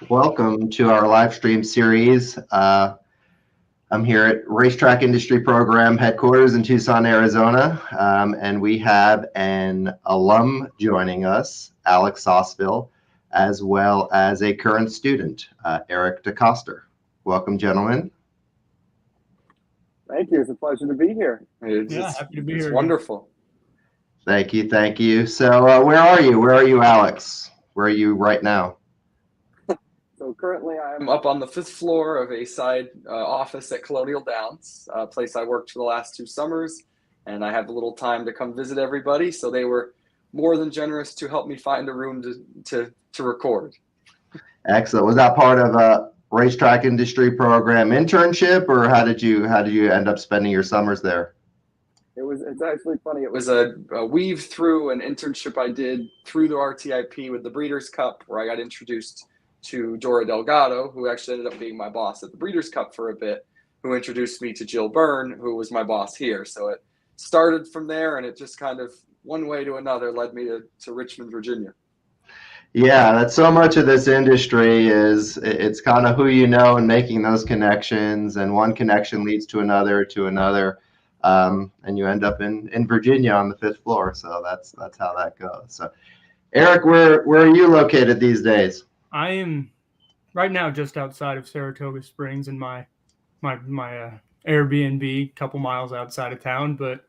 Welcome to our live stream series. I'm here at Racetrack Industry Program headquarters in Tucson, Arizona, and we have an alum joining us, Alex Sausville, as well as a current student, Eric DeCoster. Welcome, gentlemen. Thank you. It's a pleasure to be here. Happy to be here. It's wonderful. Thank you. Thank you. So where are you? Where are you, Alex? Where are you right now? So currently I'm up on the 5th floor of a side office at Colonial Downs, a place I worked for the last 2 summers, and I have a little time to come visit everybody. So they were more than generous to help me find a room to record. Excellent. Was that part of a Racetrack Industry Program internship, or how did you end up spending your summers there? It's actually funny. It was a weave through an internship I did through the RTIP with the Breeders' Cup, where I got introduced to Dora Delgado, who actually ended up being my boss at the Breeders' Cup for a bit, who introduced me to Jill Byrne, who was my boss here. So it started from there, and it just kind of one way to another led me to Richmond, Virginia. Yeah, that's so much of this industry it's kind of who you know and making those connections, and one connection leads to another, and you end up in Virginia on the 5th floor. So that's how that goes. So, Eric, where are you located these days? I am right now just outside of Saratoga Springs in my Airbnb, a couple miles outside of town, but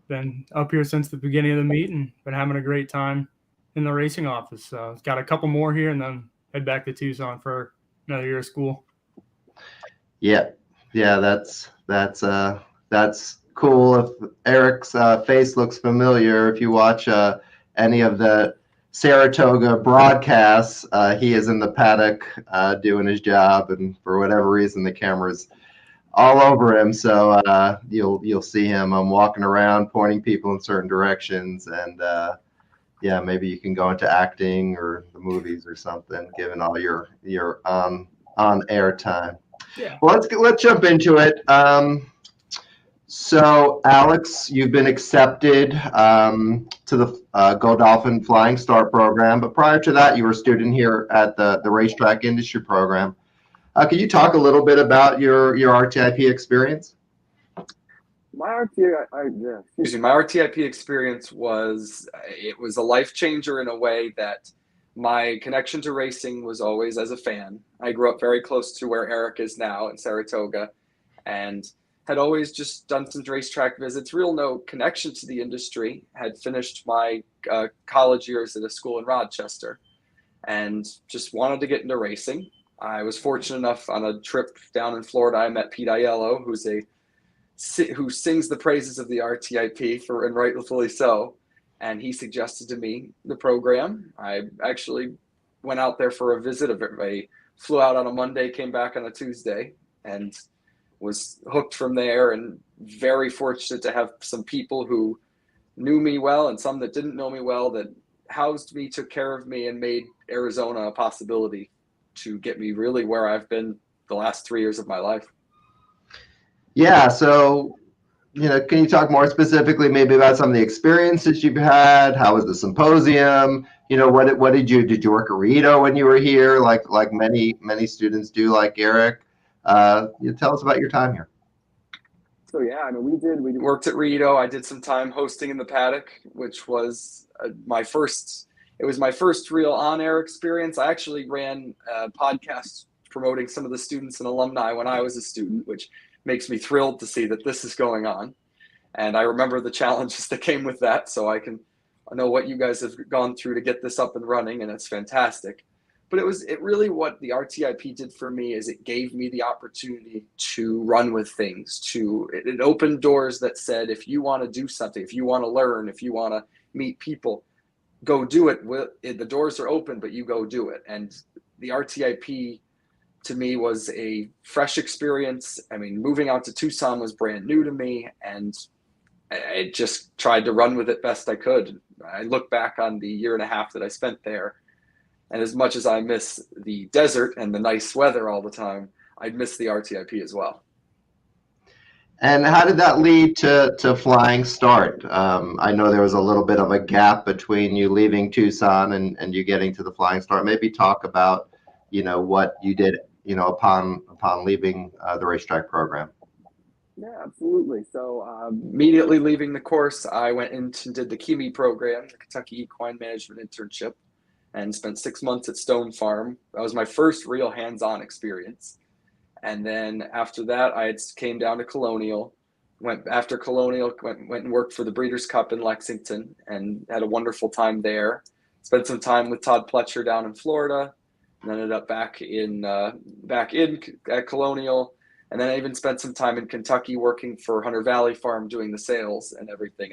been up here since the beginning of the meet and been having a great time in the racing office. So got a couple more here and then head back to Tucson for another year of school. Yeah, that's cool. If Eric's face looks familiar, if you watch any of the Saratoga broadcasts, he is in the paddock doing his job, and for whatever reason the camera's all over him, so you'll see him walking around pointing people in certain directions, and maybe you can go into acting or the movies or something, given all your on air time. Yeah. Well, let's jump into it. So, Alex, you've been accepted to the Godolphin Flying Start program, but prior to that, you were a student here at the Racetrack Industry Program. Can you talk a little bit about your RTIP experience? My RTIP experience was a life changer in a way that my connection to racing was always as a fan. I grew up very close to where Eric is now in Saratoga, and had always just done some racetrack visits, no connection to the industry, had finished my college years at a school in Rochester, and just wanted to get into racing. I was fortunate enough on a trip down in Florida, I met Pete Aiello, who sings the praises of the RTIP, and rightfully so, and he suggested to me the program. I actually went out there for a visit. I flew out on a Monday, came back on a Tuesday, and was hooked from there, and very fortunate to have some people who knew me well and some that didn't know me well that housed me, took care of me, and made Arizona a possibility to get me really where I've been the last 3 years of my life. Yeah. So, can you talk more specifically maybe about some of the experiences you've had? How was the symposium? What did you work at Rito when you were here? Like many students do, like Eric. Tell us about your time here. So we worked at Rito. I did some time hosting in the paddock, which was my first real on-air experience. I actually ran a podcast promoting some of the students and alumni when I was a student, which makes me thrilled to see that this is going on. And I remember the challenges that came with that, so I know what you guys have gone through to get this up and running, and it's fantastic. But it really what the RTIP did for me is it gave me the opportunity to run with things. It opened doors that said, if you want to do something, if you want to learn, if you want to meet people, go do it. The doors are open, but you go do it. And the RTIP to me was a fresh experience. I mean, moving out to Tucson was brand new to me, and I just tried to run with it best I could. I look back on the year and a half that I spent there, and as much as I miss the desert and the nice weather all the time, I'd miss the RTIP as well. And how did that lead to Flying Start? I know there was a little bit of a gap between you leaving Tucson and you getting to the Flying Start. Maybe talk about, what you did, upon leaving the racetrack program. Yeah, absolutely. So immediately leaving the course, I went into did the KIMI program, the Kentucky Equine Management Internship, and spent 6 months at Stone Farm. That was my first real hands-on experience. And then after that, came down to Colonial. Went and worked for the Breeders' Cup in Lexington and had a wonderful time there. Spent some time with Todd Pletcher down in Florida, and ended up back in at Colonial. And then I even spent some time in Kentucky working for Hunter Valley Farm doing the sales and everything.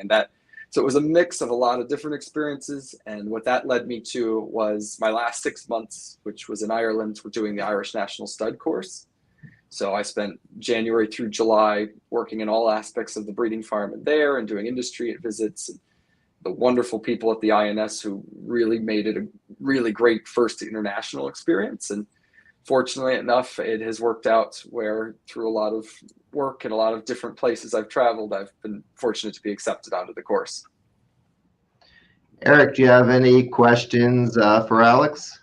So it was a mix of a lot of different experiences. And what that led me to was my last 6 months, which was in Ireland, for doing the Irish National Stud course. So I spent January through July working in all aspects of the breeding farm and there and doing industry visits. And the wonderful people at the INS who really made it a really great first international experience. And fortunately enough, it has worked out where through a lot of work and a lot of different places I've traveled, I've been fortunate to be accepted onto the course. Eric, do you have any questions for Alex?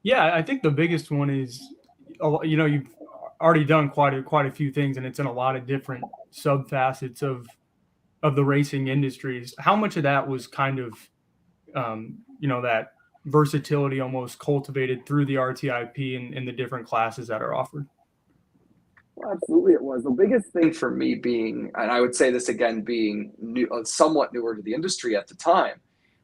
Yeah, I think the biggest one is, you've already done quite a few things, and it's in a lot of different sub facets of the racing industries. How much of that was kind of, that versatility almost cultivated through the RTIP and the different classes that are offered? Well, absolutely it was. The biggest thing for me being, and I would say this again, being new, somewhat newer to the industry at the time,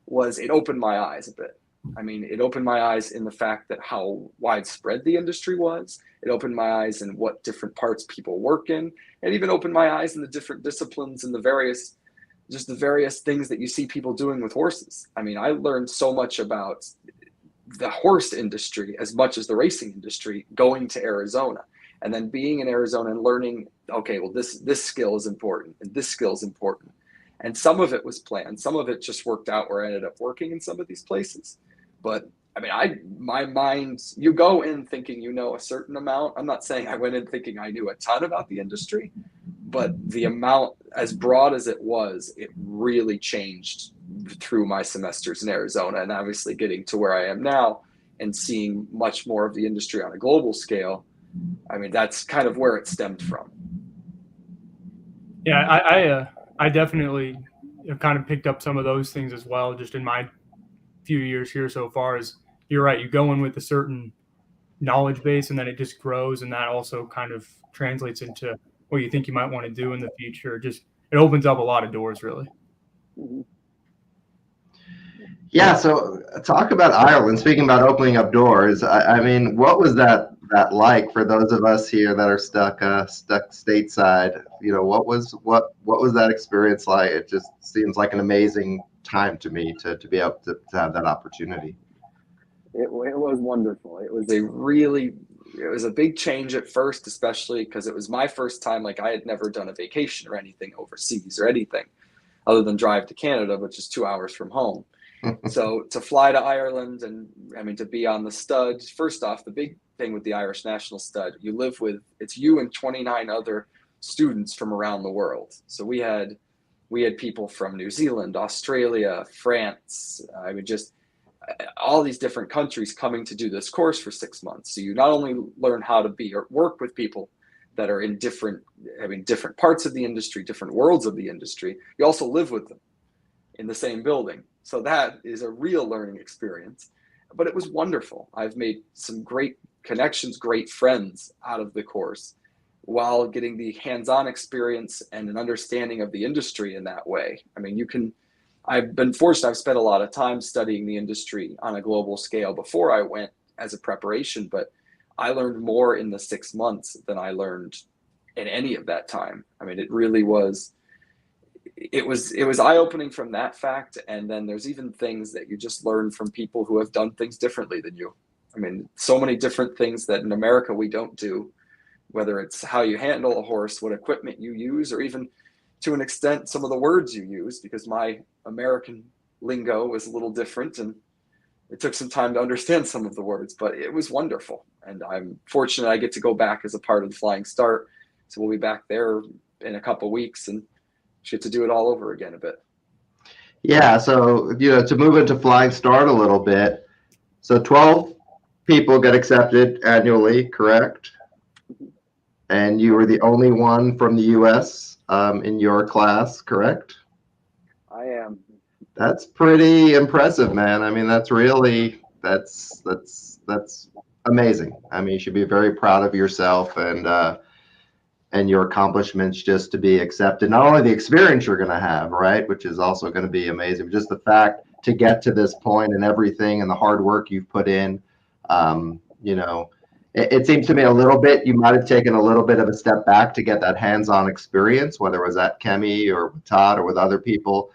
was it opened my eyes a bit. I mean, it opened my eyes in the fact that how widespread the industry was. It opened my eyes in what different parts people work in. It even opened my eyes in the different disciplines and the various things that you see people doing with horses. I mean, I learned so much about the horse industry as much as the racing industry going to Arizona. And then being in Arizona and learning, okay, well, this skill is important and this skill is important. And some of it was planned. Some of it just worked out where I ended up working in some of these places. But I mean, my mind, you go in thinking you know a certain amount. I'm not saying I went in thinking I knew a ton about the industry, but the amount, as broad as it was, it really changed through my semesters in Arizona. And obviously getting to where I am now and seeing much more of the industry on a global scale, I mean, that's kind of where it stemmed from. Yeah, I definitely have kind of picked up some of those things as well, just in my few years here so far. Is you're right, you go in with a certain knowledge base and then it just grows, and that also kind of translates into what you think you might want to do in the future. Just it opens up a lot of doors, really. Yeah, so talk about Ireland. Speaking about opening up doors, I mean, what was that like for those of us here that are stuck stateside? What was that experience like? It just seems like an amazing time to me to be able to have that opportunity. It was wonderful. It was a big change at first, especially because it was my first time. Like, I had never done a vacation or anything overseas or anything other than drive to Canada, which is 2 hours from home. So to fly to Ireland and I mean, to be on the stud, first off, the big thing with the Irish National Stud, you live with, it's you and 29 other students from around the world. So we had people from New Zealand, Australia, France, I mean, just all these different countries coming to do this course for 6 months. So you not only learn how to be or work with people that are in different parts of the industry, different worlds of the industry, you also live with them in the same building. So that is a real learning experience, but it was wonderful. I've made some great connections, great friends out of the course while getting the hands-on experience and an understanding of the industry in that way. I mean, I've been fortunate. I've spent a lot of time studying the industry on a global scale before I went as a preparation, but I learned more in the 6 months than I learned in any of that time. I mean, it really was, it was eye-opening from that fact. And then there's even things that you just learn from people who have done things differently than you. I mean, so many different things that in America we don't do, whether it's how you handle a horse, what equipment you use, or even to an extent, some of the words you use, because my American lingo was a little different and it took some time to understand some of the words, but it was wonderful. And I'm fortunate I get to go back as a part of the Flying Start. So we'll be back there in a couple weeks, and she get to do it all over again a bit. Yeah, so to move into Flying Start a little bit, so 12 people get accepted annually, correct? And you were the only one from the U.S. In your class, correct? I am. That's pretty impressive, man. I mean, that's amazing. I mean, you should be very proud of yourself and your accomplishments just to be accepted. Not only the experience you're going to have, right, which is also going to be amazing, but just the fact to get to this point and everything and the hard work you've put in. It seems to me a little bit, you might have taken a little bit of a step back to get that hands-on experience, whether it was at Chemi or with Todd or with other people,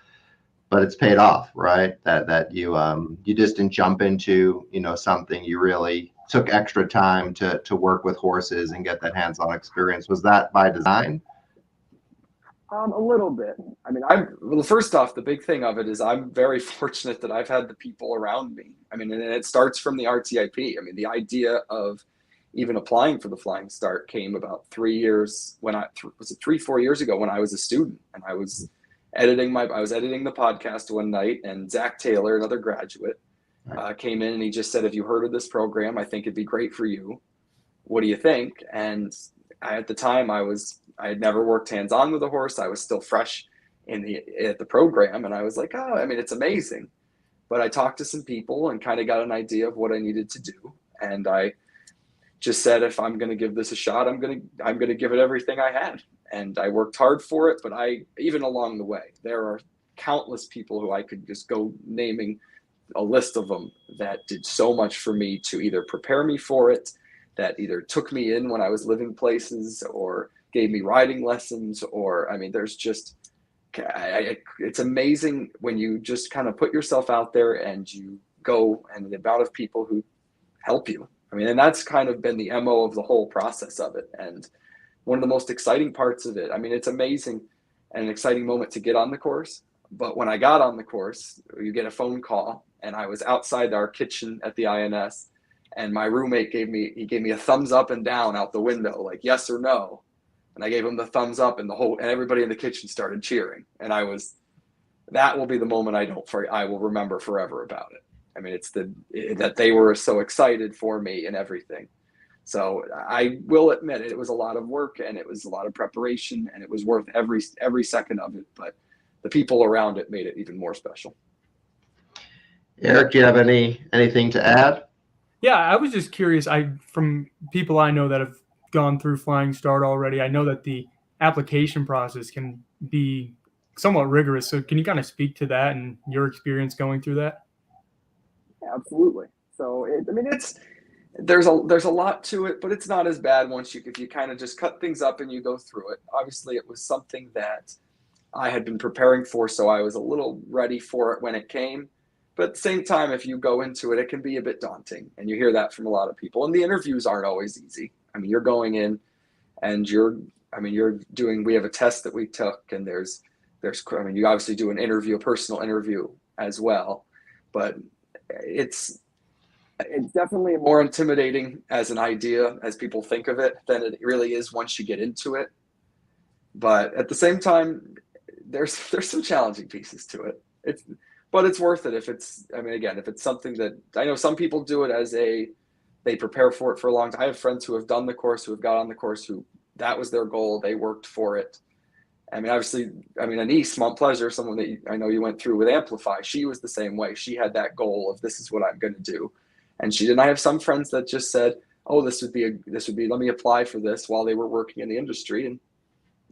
but it's paid off, right? That you just didn't jump into, something. You really took extra time to work with horses and get that hands-on experience. Was that by design? A little bit. I mean, well, first off, the big thing of it is I'm very fortunate that I've had the people around me. I mean, and it starts from the RTIP. I mean, the idea of even applying for the Flying Start came about 3 years when was it 3-4 years ago when I was a student, and I was editing the podcast one night, and Zach Taylor, another graduate, came in and he just said, "Have you heard of this program? I think it'd be great for you. What do you think?" And at the time I had never worked hands-on with a horse. I was still fresh at the program, and I was like, "Oh, I mean, it's amazing." But I talked to some people and kind of got an idea of what I needed to do, and I just said, if I'm going to give this a shot, I'm going to give it everything I had. And I worked hard for it, but even along the way, there are countless people who I could just go naming a list of them that did so much for me to either prepare me for it, that either took me in when I was living places or gave me riding lessons, or, I mean, there's just, it's amazing when you just kind of put yourself out there and you go, and the amount of people who help you. I mean, and that's kind of been the MO of the whole process of it. And one of the most exciting parts of it, I mean, it's amazing and an exciting moment to get on the course. But when I got on the course, you get a phone call, and I was outside our kitchen at the INS, and my roommate gave me a thumbs up and down out the window, like yes or no. And I gave him the thumbs up, and everybody in the kitchen started cheering. And that will be the moment I will remember forever about it. I mean, it's that they were so excited for me and everything. So I will admit it was a lot of work, and it was a lot of preparation, and it was worth every second of it. But the people around it made it even more special. Eric, do you have anything to add? Yeah, I was just curious. From people I know that have gone through Flying Start already, I know that the application process can be somewhat rigorous. So can you kind of speak to that and your experience going through that? Yeah, absolutely. So there's a lot to it, but it's not as bad if you kind of just cut things up and you go through it. Obviously, it was something that I had been preparing for, so I was a little ready for it when it came. But at the same time, if you go into it, it can be a bit daunting, and you hear that from a lot of people. And the interviews aren't always easy. I mean, you're going in, and we have a test that we took, and you obviously do a personal interview as well, but it's definitely more intimidating as an idea, as people think of it, than it really is once you get into it. But at the same time, there's some challenging pieces to it. But it's worth it if it's something that I know some people do it they prepare for it for a long time. I have friends who have done the course, who have got on the course, who that was their goal. They worked for it. I mean, obviously, Anise, Mont Pleasure, someone that I know you went through with Amplify, she was the same way. She had that goal of this is what I'm going to do. And she didn't. I have some friends that just said, oh, this would be, let me apply for this while they were working in the industry, and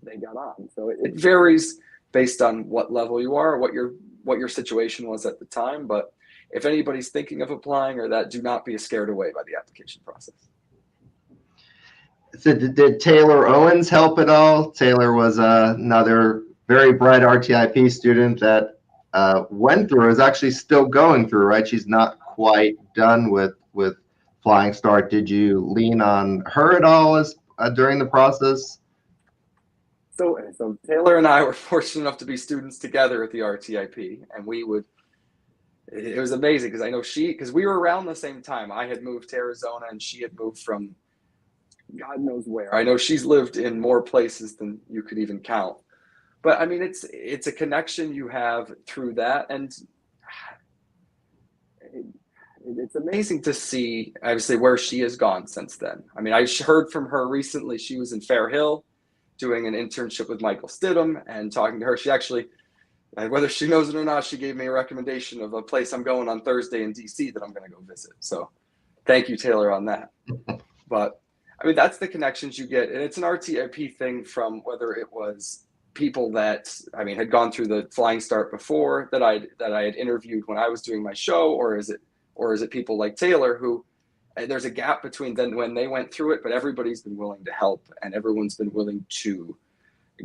they got on. So it varies based on what level you are, what your situation was at the time. But if anybody's thinking of applying or that, do not be scared away by the application process. So did Taylor Owens help at all? Taylor was another very bright RTIP student that went through, is actually still going through, right? She's not quite done with Flying Start. Did you lean on her at all during the process? So Taylor and I were fortunate enough to be students together at the RTIP, and it was amazing because I know because we were around the same time. I had moved to Arizona, and she had moved from God knows where. I know she's lived in more places than you could even count. But I mean, it's a connection you have through that, and it's amazing to see, obviously, where she has gone since then. I mean, I heard from her recently. She was in Fair Hill doing an internship with Michael Stidham, and talking to her, she actually, whether she knows it or not, she gave me a recommendation of a place I'm going on Thursday in DC that I'm going to go visit. So thank you, Taylor, on that. But I mean, that's the connections you get. And it's an RTIP thing, from whether it was people that, I mean, had gone through the Flying Start before that I had interviewed when I was doing my show, or is it people like Taylor who, there's a gap between then when they went through it, but everybody's been willing to help, and everyone's been willing to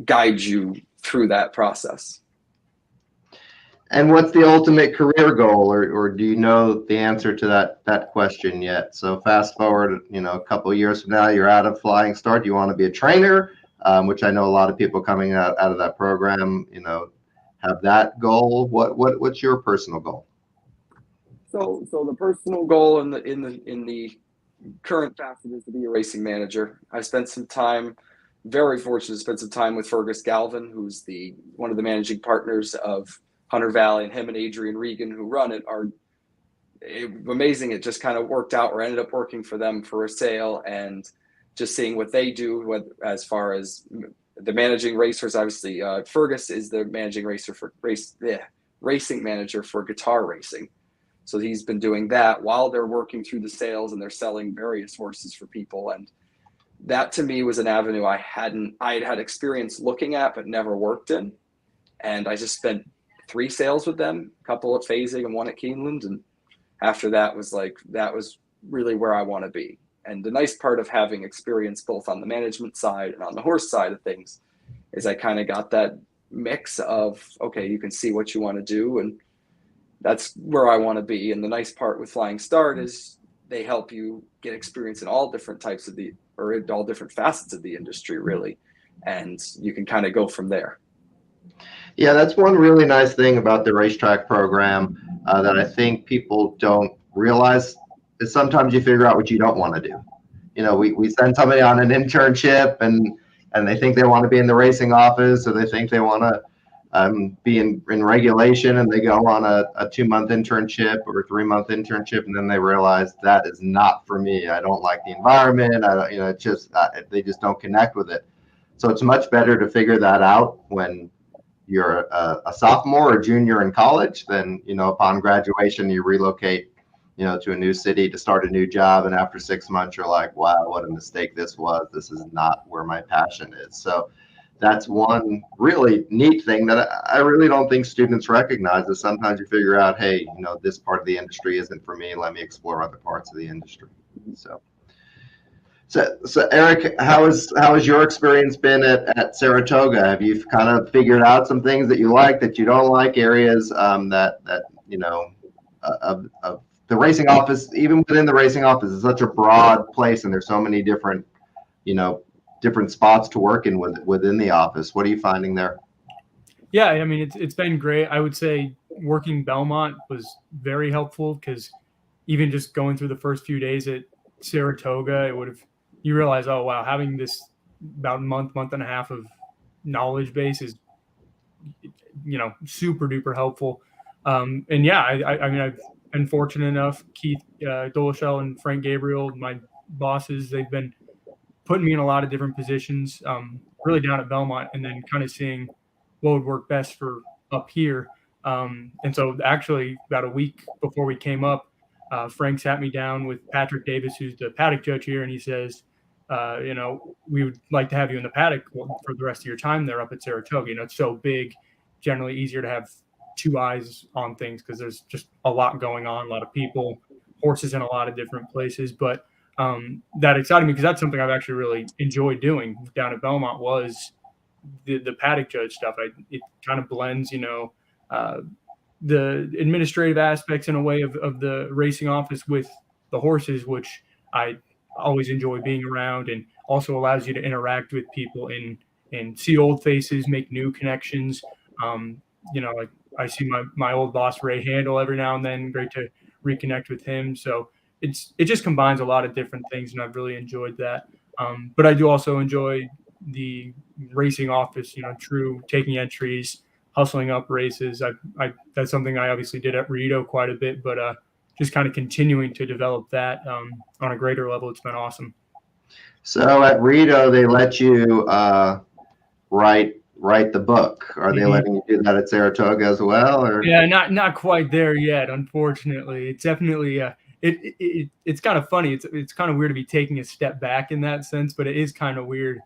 guide you through that process. And what's the ultimate career goal, or do you know the answer to that question yet? So fast forward, a couple of years from now, you're out of Flying Start. Do you want to be a trainer? Which I know a lot of people coming out of that program, have that goal. What's your personal goal? So the personal goal in the current facet is to be a racing manager. I spent some time, very fortunate to spend some time with Fergus Galvin, who's one of the managing partners of Hunter Valley, and him and Adrian Regan, who run it, are amazing. It just kind of worked out, or ended up working for them for a sale, and just seeing what they do as far as the managing racers. Obviously, Fergus is the managing racer for racing manager for guitar racing. So he's been doing that while they're working through the sales, and they're selling various horses for people. And that to me was an avenue I had experience looking at, but never worked in. And I just spent 3 sales with them, a couple at Phasing and 1 at Keeneland. And after that was really where I want to be. And the nice part of having experience both on the management side and on the horse side of things is I kind of got that mix of, okay, you can see what you want to do, and that's where I want to be. And the nice part with Flying Start is they help you get experience in all different types of all different facets of the industry, really. And you can kind of go from there. Yeah, that's one really nice thing about the racetrack program that I think people don't realize is sometimes you figure out what you don't want to do. We send somebody on an internship and they think they want to be in the racing office, or they think they want to be in regulation, and they go on a 2-month internship or a 3-month internship, and then they realize that is not for me. I don't like the environment. They just don't connect with it. So it's much better to figure that out when you're a sophomore or junior in college. Then upon graduation you relocate to a new city to start a new job, and after 6 months you're like, wow, what a mistake this was. This is not where my passion is. So that's one really neat thing that I really don't think students recognize, is sometimes you figure out, hey, this part of the industry isn't for me. Let me explore other parts of the industry. So Eric, how has your experience been at Saratoga? Have you kind of figured out some things that you like, that you don't like, areas of the racing office? Even within the racing office is such a broad place, and there's so many different spots to work in within the office. What are you finding there? Yeah, I mean, it's been great. I would say working Belmont was very helpful, because even just going through the first few days at Saratoga, you realize, oh wow, having this about month and a half of knowledge base is super duper helpful. And yeah, I mean, I've been fortunate enough. Keith Doleshell and Frank Gabriel, my bosses, they've been putting me in a lot of different positions, really down at Belmont, and then kind of seeing what would work best for up here. And so actually about a week before we came up, Frank sat me down with Patrick Davis, who's the paddock judge here, and he says, we would like to have you in the paddock for the rest of your time there up at Saratoga. It's so big, generally easier to have 2 eyes on things, because there's just a lot going on, a lot of people, horses in a lot of different places. But that excited me, because that's something I've actually really enjoyed doing down at Belmont, was the paddock judge stuff. It kind of blends, the administrative aspects in a way of the racing office with the horses, which I always enjoy being around, and also allows you to interact with people and see old faces, make new connections. Like I see my old boss Ray Handel every now and then. Great to reconnect with him. So it just combines a lot of different things, and I've really enjoyed that. But I do also enjoy the racing office, true taking entries, hustling up races. That's something I obviously did at Rito quite a bit, but just kind of continuing to develop that on a greater level. It's been awesome. So at Rito, they let you write the book. Are they letting you do that at Saratoga as well? Or yeah, not quite there yet, unfortunately. It's definitely it's kind of funny. It's kind of weird to be taking a step back in that sense, but it is kind of weird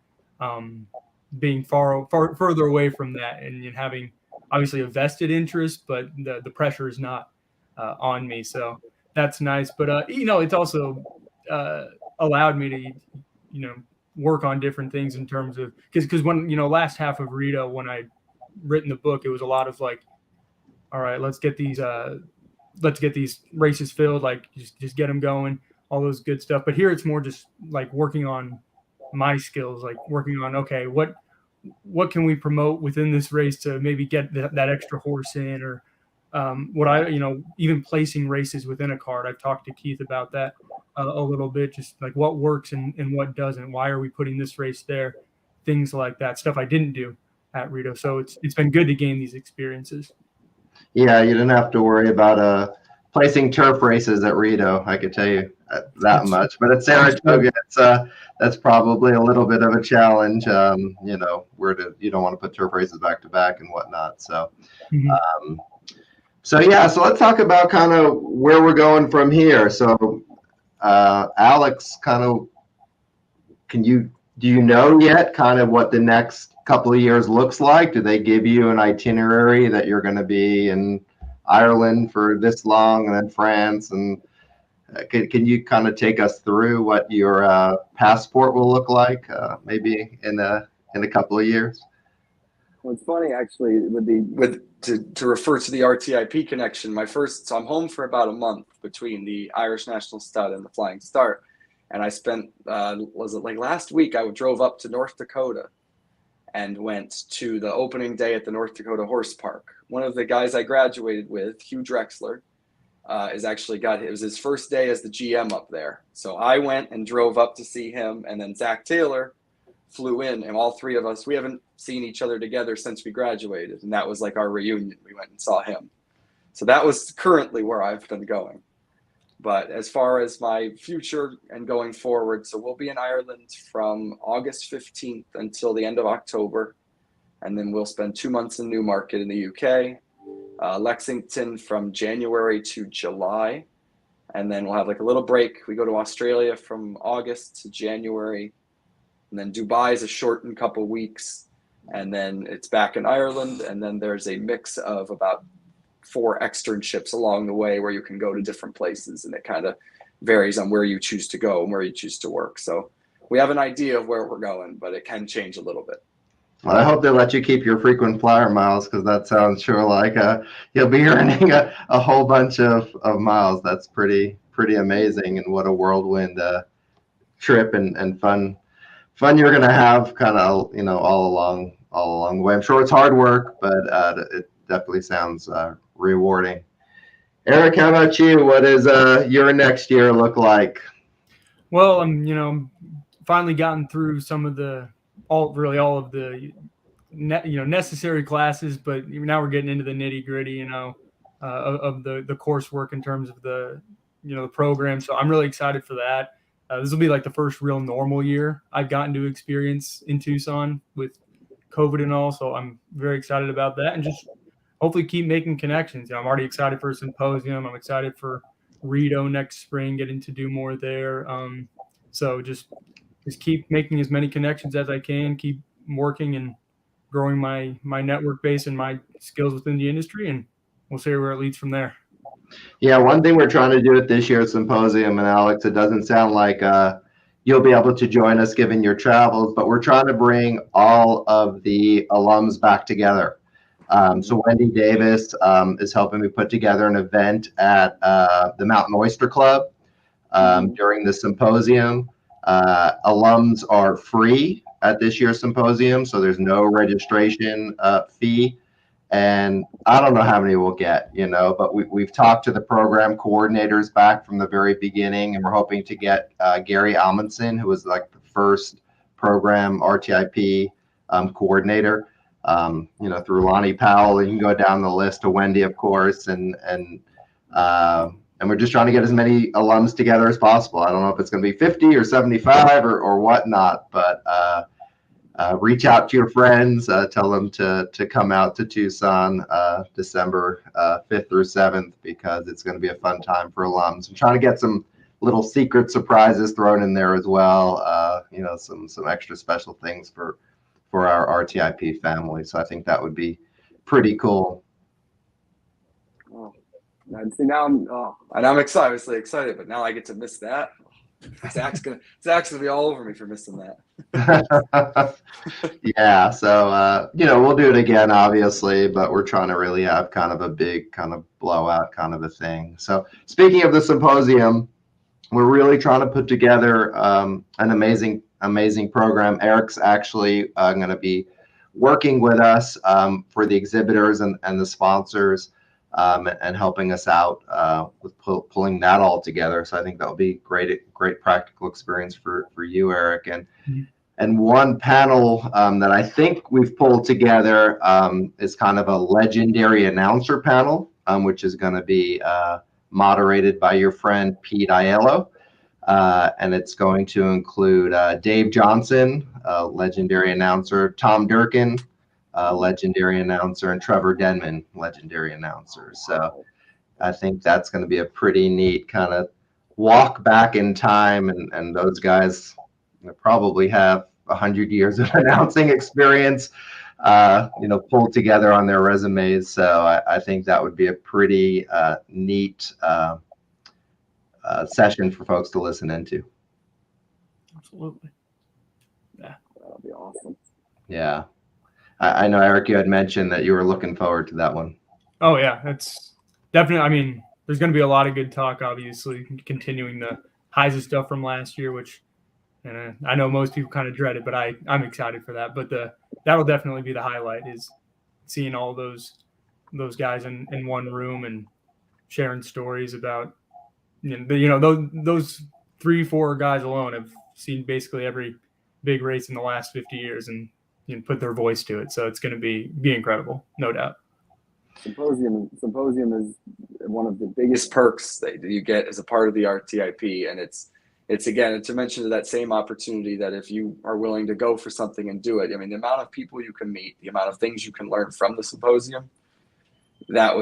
being further away from that and having obviously a vested interest, but the pressure is not on me. So that's nice. But it's also allowed me to work on different things in terms of because when last half of Rito, when I written the book, it was a lot of like, all right, let's get these races filled, like just get them going, all those good stuff. But here it's more just like working on my skills, like working on, okay, what can we promote within this race to maybe get that extra horse in, or even placing races within a card. I've talked to Keith about that a little bit, just like what works and what doesn't. Why are we putting this race there? Things like that, stuff I didn't do at Rito. So it's been good to gain these experiences. Yeah, you didn't have to worry about placing turf races at Rito. I could tell you that much. But at Saratoga, that's probably a little bit of a challenge. You don't want to put turf races back to back and whatnot. So. Mm-hmm. So let's talk about kind of where we're going from here. So, Alex, kind of, do you know yet kind of what the next couple of years looks like? Do they give you an itinerary that you're going to be in Ireland for this long and then France? And can you kind of take us through what your passport will look like maybe in a couple of years? Well, it's funny actually to refer to the RTIP connection. So I'm home for about a month between the Irish National Stud and the Flying Start, and I spent was it like last week? I drove up to North Dakota and went to the opening day at the North Dakota Horse Park. One of the guys I graduated with, Hugh Drexler, it was his first day as the GM up there. So I went and drove up to see him, and then Zach Taylor flew in, and all three of us, we haven't seen each other together since we graduated, and that was like our reunion. We went and saw him. So that was currently where I've been going. But as far as my future and going forward, so we'll be in Ireland from August 15th until the end of October, and then we'll spend 2 months in Newmarket in the UK, Lexington from January to July, and then we'll have like a little break. We go to Australia from August to January, and then Dubai is a shortened couple weeks, and then it's back in Ireland, and then there's a mix of about 4 externships along the way where you can go to different places, and it kind of varies on where you choose to go and where you choose to work. So we have an idea of where we're going, but it can change a little bit. Well, I hope they let you keep your frequent flyer miles, because that sounds sure like you'll be earning a whole bunch of miles. That's pretty amazing, and what a whirlwind trip and fun you're going to have kind of, all along the way. I'm sure it's hard work, but it definitely sounds rewarding. Eric, how about you? What does your next year look like? Well, I'm finally gotten through some of all of the necessary classes, but now we're getting into the nitty gritty, of the coursework in terms of the program. So I'm really excited for that. This will be like the first real normal year I've gotten to experience in Tucson with COVID and all. So I'm very excited about that, and just hopefully keep making connections. I'm already excited for a symposium. I'm excited for Rito next spring, getting to do more there. So just keep making as many connections as I can, keep working and growing my network base and my skills within the industry, and we'll see where it leads from there. Yeah, one thing we're trying to do at this year's symposium, and Alex, it doesn't sound like you'll be able to join us given your travels, but we're trying to bring all of the alums back together. So Wendy Davis is helping me put together an event at the Mountain Oyster Club during the symposium. Alums are free at this year's symposium, so there's no registration fee. And I don't know how many we'll get, but we've talked to the program coordinators back from the very beginning, and we're hoping to get Gary Amundsen, who was like the first program RTIP coordinator. Through Lonnie Powell, you can go down the list to Wendy, of course, and we're just trying to get as many alums together as possible. I don't know if it's going to be 50 or 75 or whatnot, but reach out to your friends, tell them to come out to Tucson December 5th through 7th, because it's going to be a fun time for alums. I'm trying to get some little secret surprises thrown in there as well. Some extra special things for our RTIP family. So I think that would be pretty cool. Oh, and see, now I'm obviously excited, but now I get to miss that. Zach's gonna be all over me for missing that. Yeah, so we'll do it again, obviously, but we're trying to really have kind of a big kind of blowout kind of a thing. So speaking of the symposium, we're really trying to put together an amazing program. Eric's actually going to be working with us for the exhibitors and the sponsors, and helping us out with pulling that all together. So I think that'll be great practical experience for you, Eric. And one panel that I think we've pulled together is kind of a legendary announcer panel, which is going to be moderated by your friend Pete Aiello. And it's going to include Dave Johnson, legendary announcer, Tom Durkin, legendary announcer, and Trevor Denman, legendary announcer. So I think that's going to be a pretty neat kind of walk back in time, and those guys probably have 100 years of announcing experience, pulled together on their resumes. So I think that would be a pretty neat session for folks to listen into. Absolutely. Yeah, that'll be awesome. Yeah. I know, Eric, you had mentioned that you were looking forward to that one. Oh, yeah. It's definitely, I mean, there's going to be a lot of good talk, obviously, continuing the highs of stuff from last year, which I know most people kind of dread it, but I'm excited for that. But that'll definitely be the highlight, is seeing all those guys in one room and sharing stories about, those 3-4 guys alone have seen basically every big race in the last 50 years and put their voice to it. So it's going to be incredible, no doubt. Symposium is one of the biggest perks that you get as a part of the RTIP, and it's again, to mention that same opportunity that if you are willing to go for something and do it, I mean, the amount of people you can meet, the amount of things you can learn from the symposium, I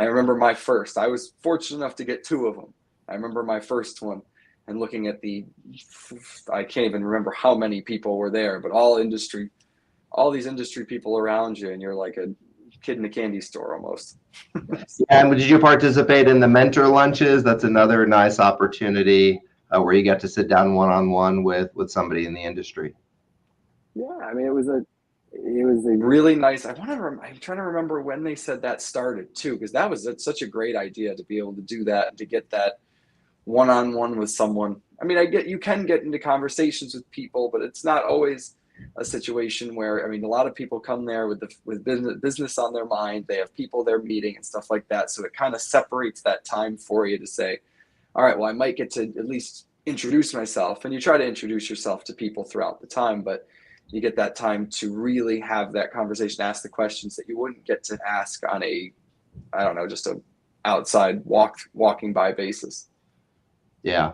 remember I was fortunate enough to get 2 of them. I remember my first one and looking at I can't even remember how many people were there, but all these industry people around you, and you're like a kid in a candy store almost. And did you participate in the mentor lunches? That's another nice opportunity where you get to sit down one-on-one with somebody in the industry. Yeah, I mean, it was a really nice. I'm trying to remember when they said that started too, because that was such a great idea to be able to do that and to get that one-on-one with someone. I mean, you can get into conversations with people, but it's not always a situation where, I mean, a lot of people come there with business on their mind. They have people they're meeting and stuff like that. So it kind of separates that time for you to say, all right, well, I might get to at least introduce myself. And you try to introduce yourself to people throughout the time, but you get that time to really have that conversation, ask the questions that you wouldn't get to ask on just a outside walking by basis. Yeah.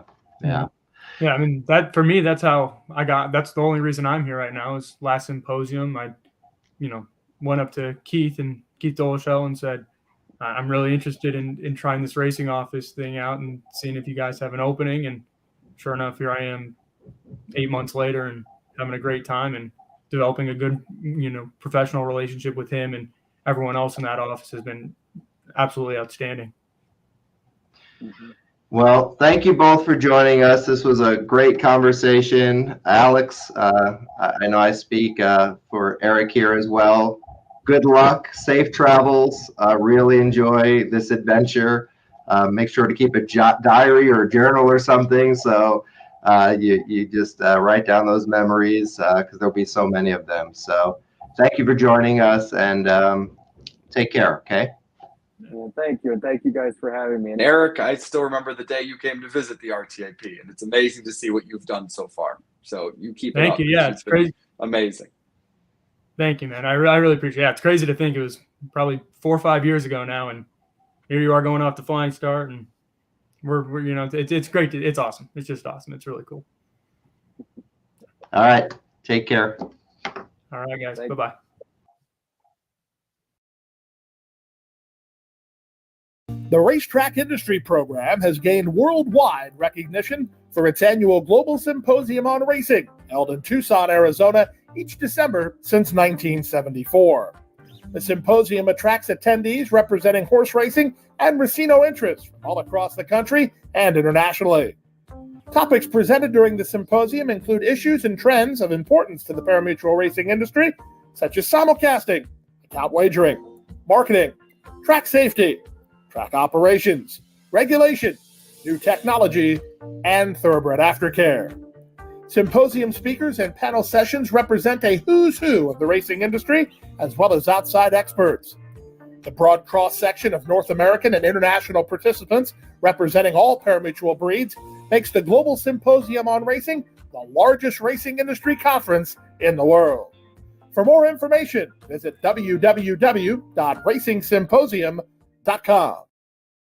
I mean, that for me, that's the only reason I'm here right now. Is last symposium, I went up to Keith Doleshell and said, I'm really interested in trying this racing office thing out and seeing if you guys have an opening. And sure enough, here I am 8 months later and having a great time and developing a good, professional relationship with him, and everyone else in that office has been absolutely outstanding. Mm-hmm. Well, thank you both for joining us. This was a great conversation. Alex, I know I speak for Eric here as well. Good luck, safe travels. Really enjoy this adventure. Make sure to keep a diary or a journal or something, so you just write down those memories, because there'll be so many of them. So thank you for joining us, and take care, okay? Well, thank you, and thank you guys for having me. And Eric, I still remember the day you came to visit the RTIP, and it's amazing to see what you've done so far. So you keep it Thank up. you. Yeah, it's crazy. Amazing. Thank you, man. I really appreciate it. Yeah, it's crazy to think it was probably 4 or 5 years ago now, and here you are going off the Flying Start, and we're it's great. It's awesome. It's just awesome. It's really cool. All right. Take care. All right, guys. Bye-bye. The Racetrack Industry Program has gained worldwide recognition for its annual Global Symposium on Racing, held in Tucson, Arizona, each December since 1974. The symposium attracts attendees representing horse racing and racino interests from all across the country and internationally. Topics presented during the symposium include issues and trends of importance to the parimutuel racing industry, such as simulcasting, account wagering, marketing, track safety, track operations, regulation, new technology, and thoroughbred aftercare. Symposium speakers and panel sessions represent a who's who of the racing industry, as well as outside experts. The broad cross-section of North American and international participants representing all parimutuel breeds makes the Global Symposium on Racing the largest racing industry conference in the world. For more information, visit www.racingsymposium.com.